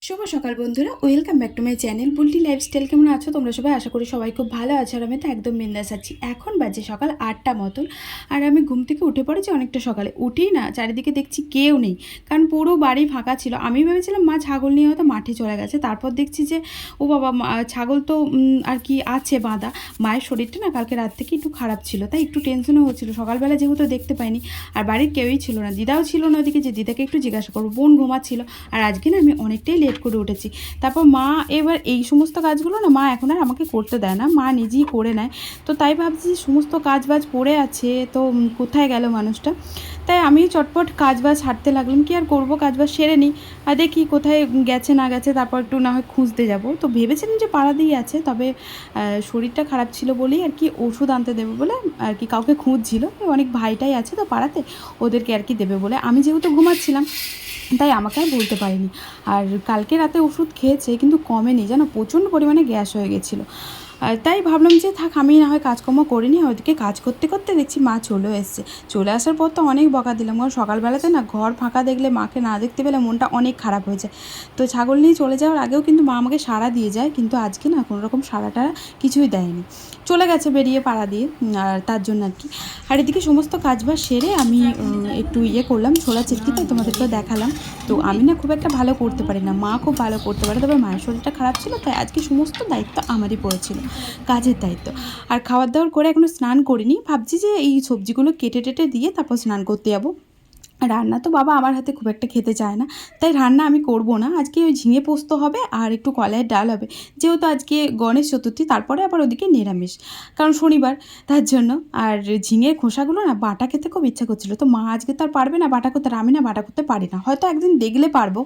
শুভ সকাল বন্ধুরা, welcome back to my channel Bulti lifestyle. কেমন আছো তোমরা সবাই? আশা করি সবাই খুব ভালো আছো। আর আমি তো একদম বিন্দাস আছি। এখন বাজে সকাল 8টা মতন, আর আমি ঘুম থেকে উঠে পড়েছি অনেকটা সকালে। উঠেই না চারিদিকে দেখছি কেউ নেই, কারণ পুরো বাড়ি ফাঁকা ছিল। আমি ভেবেছিলাম মা ছাগল নিয়ে হয়তো মাঠে চলে গেছে। তারপর দেখছি যে ও বাবা, ছাগল তো আর কি আছে বাঁধা। মায়ের শরীরটা না কালকে রাত থেকে একটু খারাপ ছিল, তাই একটু টেনশনও হচ্ছিল। সকালবেলা যেহেতু দেখতে পাইনি, আর বাড়ির কেউই ছিল না, দিদাও ছিল না ওদিকে, যে দিদাকে একটু জিজ্ঞাসা করবো। বোন ঘুমাচ্ছিল, আর আজকে না আমি অনেকটাই লেট করে উঠেছি। তারপর মা এবার এই সমস্ত কাজগুলো না মা এখন আর আমাকে করতে দেয় না, মা নিজেই করে নেয়। তো তাই ভাবছি সমস্ত কাজ বাজ পড়ে আছে, তো কোথায় গেল মানুষটা। তাই আমি চটপট কাজ বাজ হাঁটতে লাগলাম। কি আর করবো, কাজ বাজ সেরে নিই, আর দেখি কোথায় গেছে না গেছে, তারপর একটু না হয় খুঁজতে যাব। তো ভেবেছিলাম যে পাড়াতেই আছে, তবে শরীরটা খারাপ ছিল বলেই আর কি ওষুধ আনতে দেবে বলে আর কি কাউকে খুঁজছিল। অনেক ভাইটাই আছে তো পাড়াতে, ওদেরকে আর কি দেবে বলে। আমি যেহেতু ঘুমাচ্ছিলাম তাই আমাকে আর বলতে পারিনি। আর কালকে রাতে ওষুধ খেয়েছে কিন্তু কমেনি, যেন প্রচণ্ড পরিমাণে গ্যাস হয়ে গেছিলো। তাই ভাবলাম যে থাক, আমি না হয় কাজকর্ম করিনি। ওইদিকে কাজ করতে করতে দেখছি মা চলেও এসছে। চলে আসার পর তো অনেক বকা দিলাম, কারণ সকালবেলাতে না ঘর ফাঁকা দেখলে, মাকে না দেখতে পেলে মনটা অনেক খারাপ হয়ে যায়। তো ছাগল নিয়ে চলে যাওয়ার আগেও কিন্তু মা আমাকে সাড়া দিয়ে যায়, কিন্তু আজকে না কোনো রকম সাড়াটা কিছুই দেয়নি, চলে গেছে বেরিয়ে পাড়া দিয়ে। আর তার জন্য আর কি। আর এদিকে সমস্ত কাজবাজ সেরে আমি একটু করলাম, ছোলা চিটকি, তাই তোমাদেরকেও দেখালাম। তো আমি না খুব একটা ভালো করতে পারি না, মা খুব ভালো করতে পারে। তবে মায়ের শরীরটা খারাপ ছিল, তাই আজকে সমস্ত দায়িত্ব আমারই পড়েছিল, কাজের দায়িত্ব। আর খাবার দাবার করে এখনও স্নান করিনি, ভাবছি যে এই সবজিগুলো কেটে টেটে দিয়ে তারপর স্নান করতে যাবো। রান্না তো বাবা আমার হাতে খুব একটা খেতে চায় না, তাই রান্না আমি করব না। আজকে ওই ঝিঙে পোস্ত হবে আর একটু কলাইয়ের ডাল হবে, যেহেতু আজকে গণেশ চতুর্থী, তারপরে আবার ওদিকে নিরামিষ, কারণ শনিবার, তার জন্য। আর ঝিঙের খোসাগুলো না বাটা খেতে খুব ইচ্ছা করছিলো, তো মা আজকে তো আর পারবে না বাটা করতে, আর আমি না বাটা করতে পারি না। হয়তো একদিন দেখলে পারবো,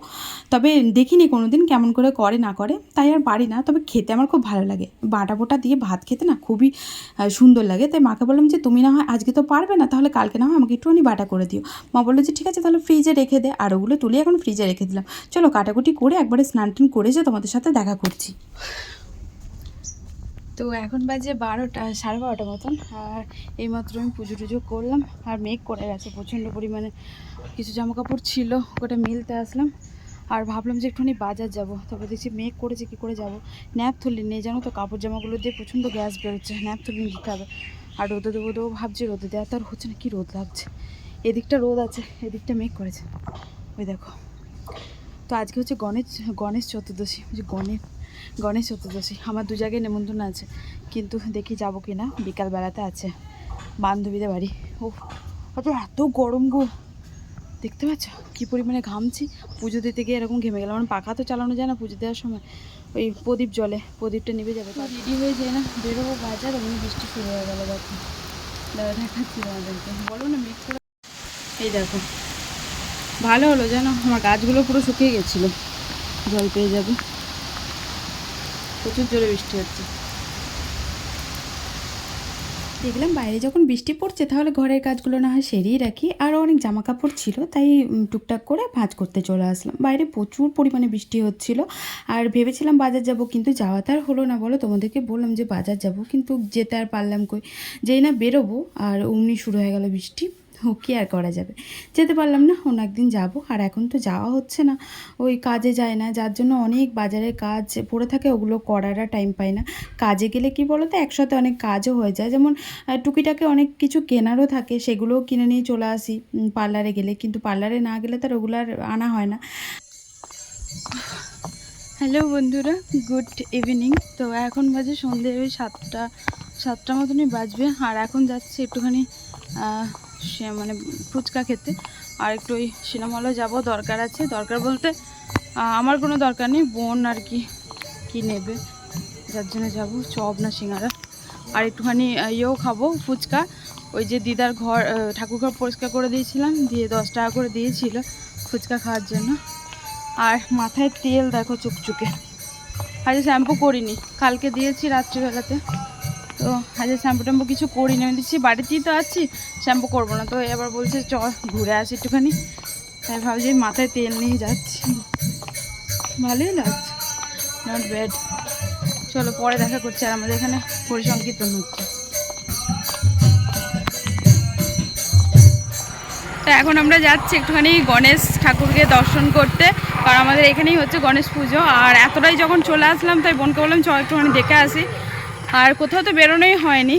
তবে দেখিনি কোনো দিন কেমন করে করে না করে, তাই আর পারি না। তবে খেতে আমার খুব ভালো লাগে, বাটা বোটা দিয়ে ভাত খেতে না খুবই সুন্দর লাগে। তাই মাকে বললাম যে তুমি না হয় আজকে তো পারবে না, তাহলে কালকে না হয় আমাকে একটুখানি বাটা করে দিও। মা বললো যে ঠিক আছে, তাহলে ফ্রিজে রেখে দে। আর ওগুলো তুলে এখন ফ্রিজে রেখে দিলাম। চলো কাটাকুটি করে একবারে স্নান টান করে যে তোমাদের সাথে দেখা করছি। তো এখন বাজে 12টা, 12:30 মতন। আর এইমাত্র আমি পুজো টুজো করলাম, আর মেঘ করে গেছে প্রচণ্ড পরিমাণে। কিছু জামাকাপড় ছিল, ওটা মেলতে আসলাম। আর ভাবলাম যে একটুখানি বাজার যাব, তবে দেখছি মেঘ করেছে, কী করে যাব। ন্যাপথলিন নেই জানো তো, কাপড় জামাগুলো দিয়ে প্রচণ্ড গ্যাস বেরোচ্ছে, ন্যাপথলিন দিতে হবে। আর রোদে দেবো দেবো ভাবছি, রোদে দেওয়া তো আর হচ্ছে না, কি রোদ লাগছে। এদিকটা রোদ আছে, এদিকটা মেঘ করেছে, ওই দেখো। তো আজকে হচ্ছে গণেশ চতুর্দশী, যে গণেশ চতুর্দশী। আমার 2 জায়গায় নেমন্তন্ন আছে, কিন্তু দেখি যাবো কি না। বিকালবেলাতে আছে বান্ধবীদের বাড়ি। ও আচ্ছা, এত গরম গো, দেখতে পাচ্ছ কী পরিমাণে ঘামছি। পুজো দিতে গিয়ে এরকম ঘেমে গেলাম, মানে পাখা তো চালানো যায় না পুজো দেওয়ার সময়। ওই প্রদীপ জলে, প্রদীপটা নিভে যাবে, রেডি হয়ে যায় না, বেরোবো বাজার। অমনি বৃষ্টি শুরু হয়ে গেলো, দেখো দেখাচ্ছি তোমাদেরকে। বলো না মেঘ করে। এই দেখো, ভালো হলো জানো, আমার গাছগুলো পুরো শুকিয়ে গেছিলো, জল পেয়ে যাবে। প্রচুর জোরে বৃষ্টি হচ্ছে। দেখলাম বাইরে যখন বৃষ্টি পড়ছে, তাহলে ঘরের কাজগুলো না হয় সেরেই রাখি। আরও অনেক জামা কাপড় ছিল, তাই টুকটাক করে ভাঁজ করতে চলে আসলাম। বাইরে প্রচুর পরিমাণে বৃষ্টি হচ্ছিল, আর ভেবেছিলাম বাজার যাব, কিন্তু যাওয়া তো আর হলো না। বলো, তোমাদেরকে বললাম যে বাজার যাব, কিন্তু যেতে আর পারলাম কই। যেই না বেরোবো আর অমনি শুরু হয়ে গেল বৃষ্টি। কি আর করা যাবে, যেতে পারলাম না। অন্য একদিন যাবো, আর এখন তো যাওয়া হচ্ছে না, ওই কাজে যায় না, যার জন্য অনেক বাজারের কাজ পড়ে থাকে, ওগুলো করার টাইম পাই না। কাজে গেলে কি বলো তো, একসাথে অনেক কাজও হয়ে যায়, যেমন টুকিটাকে অনেক কিছু কেনারও থাকে, সেগুলোও কিনে নিয়ে চলে আসি পার্লারে গেলে। কিন্তু পার্লারে না গেলে তো রেগুলার আনা হয় না। হ্যালো বন্ধুরা, গুড ইভিনিং। তো এখন বাজে সন্ধ্যে ওই 7টা মতনই বাজবে। আর এখন যাচ্ছি একটুখানি মানে ফুচকা খেতে, আর একটু ওই সিনেমা হলে যাবো, দরকার আছে। দরকার বলতে আমার কোনো দরকার নেই, বোন আর কি নেবে, যার জন্য যাবো। চপ না সিঙ্গারা, আর একটুখানি ইয়েও খাবো, ফুচকা। ওই যে দিদার ঘর, ঠাকুর ঘর পরিষ্কার করে দিয়েছিলাম, দিয়ে 10 টাকা করে দিয়েছিল ফুচকা খাওয়ার জন্য। আর মাথায় তেল দেখো চুকচুকে, আজকে শ্যাম্পু করিনি, কালকে দিয়েছি রাত্রিবেলাতে। তো আজকে শ্যাম্পু ট্যাম্পু কিছু করিনি, আমি দিচ্ছি বাড়িতেই তো আছি, শ্যাম্পু করবো না। তো এবার বলছে চ ঘুরে আসি একটুখানি, তাই ভাবছি মাথায় তেল নিয়ে যাচ্ছি। ভালোই লাগছে, নট ব্যাড। চলো পরে দেখা করছি। আর আমাদের এখানে পরিসংকীর্তন হচ্ছে। তো এখন আমরা যাচ্ছি একটুখানি গণেশ ঠাকুরকে দর্শন করতে, কারণ আমাদের এখানেই হচ্ছে গণেশ পুজো। আর এতটাই যখন চলে আসলাম তাই বোনকে বললাম চ একটুখানি দেখে আসি, আর কোথাও তো বেরোনোই হয়নি,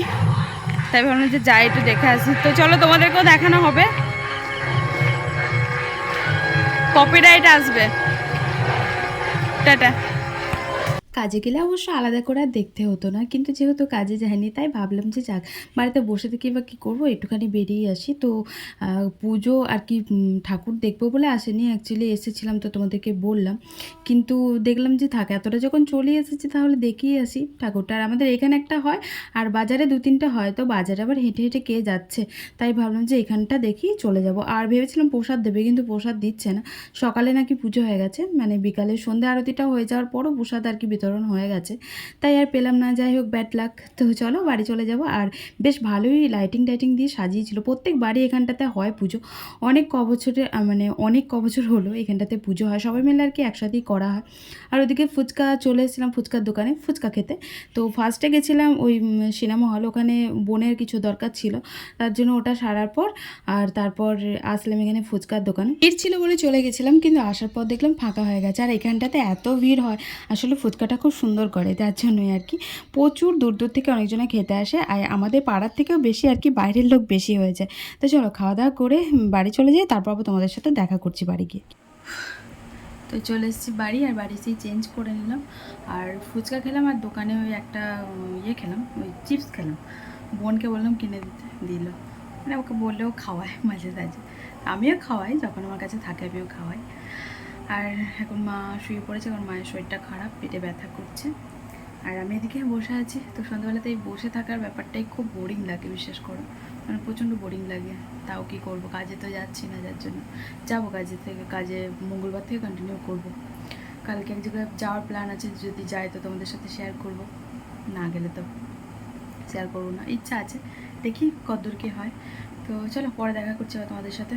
তাই ভাবলাম যে যাই একটু দেখে আসি। তো চলো তোমাদেরকেও দেখানো হবে, কপিরাইট আসবে। টাটা। কাজে গেলে অবশ্য আলাদা করে আর দেখতে হতো না, কিন্তু যেহেতু কাজে যায়নি তাই ভাবলাম যে যাক, বাড়িতে বসে থেকে বা কী করবো, একটুখানি বেরিয়ে আসি। তো পুজো আর কি ঠাকুর দেখবো বলে আসেনি, অ্যাকচুয়ালি এসেছিলাম তো তোমাদেরকে বললাম, কিন্তু দেখলাম যে থাক এতটা যখন চলে এসেছি তাহলে দেখেই আসি ঠাকুরটা। আর আমাদের এখানে একটা হয় আর বাজারে 2-3টা হয়, তো বাজারে আবার হেঁটে হেঁটে কে যাচ্ছে, তাই ভাবলাম যে এখানটা দেখেই চলে যাব। আর ভেবেছিলাম প্রসাদ দেবে, কিন্তু প্রসাদ দিচ্ছে না, সকালে নাকি পুজো হয়ে গেছে, মানে বিকালে সন্ধ্যা আরতিটা হয়ে যাওয়ার পরও প্রসাদ আর কি বিতরণ হয়ে গেছে, তাই আর পেলাম না। যাই হোক, ব্যাড লাক। তো চলো বাড়ি চলে যাব। আর বেশ ভালোই লাইটিং টাইটিং দিয়ে সাজিয়েছিল, প্রত্যেকবারই এখানটাতে হয় পুজো, অনেক বছরে মানে অনেক বছর হলো এখানটাতে পুজো হয়, সবাই মিলে আর কি একসাথেই করা হয়। আর ওদিকে ফুচকা চলে এসেছিলাম ফুচকার দোকানে ফুচকা খেতে। তো ফার্স্টে গেছিলাম ওই সিনেমা হল, ওখানে বোনের কিছু দরকার ছিল, তার জন্য ওটা সারার পর আর তারপর আসলাম এখানে ফুচকার দোকানে। ভিড় ছিল বলে চলে গেছিলাম, কিন্তু আসার পর দেখলাম ফাঁকা হয়ে গেছে। আর এখানটাতে এত ভিড় হয়, আসলে ফুচকাটা খুব সুন্দর করে, তার জন্যই আর কি প্রচুর দূর দূর থেকে অনেকজনে খেতে আসে, আর আমাদের পাড়ার থেকেও বেশি আর কি বাইরের লোক বেশি হয়ে যায়। তো চলো খাওয়া দাওয়া করে বাড়ি চলে যাই, তারপর আবার তোমাদের সাথে দেখা করছি বাড়ি গিয়ে। তো চলে এসেছি বাড়ি, আর বাড়ি এসেই চেঞ্জ করে নিলাম, আর ফুচকা খেলাম, আর দোকানে ওই একটা ইয়ে খেলাম, ওই চিপস খেলাম। বোনকে বললাম কিনে দিতে, দিল, মানে ওকে বললেও খাওয়ায় মাঝে সাঝে, আমিও খাওয়াই যখন আমার কাছে থাকে, আমিও খাওয়াই। আর এখন মা শুয়ে পড়েছে, কারণ মায়ের শরীরটা খারাপ, পেটে ব্যথা করছে, আর আমি এদিকে বসে আছি। তো সন্ধ্যাবেলাতে এই বসে থাকার ব্যাপারটাই খুব বোরিং লাগে, বিশ্বাস করো, মানে প্রচণ্ড বোরিং লাগে। তাও কি করব, কাজে তো যাচ্ছি না, যার জন্য যাবো কাজে মঙ্গলবার থেকে কন্টিনিউ করব। কালকে এক জায়গায় যাওয়ার প্ল্যান আছে, যদি যাই তো তোমাদের সাথে শেয়ার করব, না গেলে তো শেয়ার করবো না, ইচ্ছা আছে, দেখি কতদূর কী হয়। তো চলো পরে দেখা করছি তোমাদের সাথে।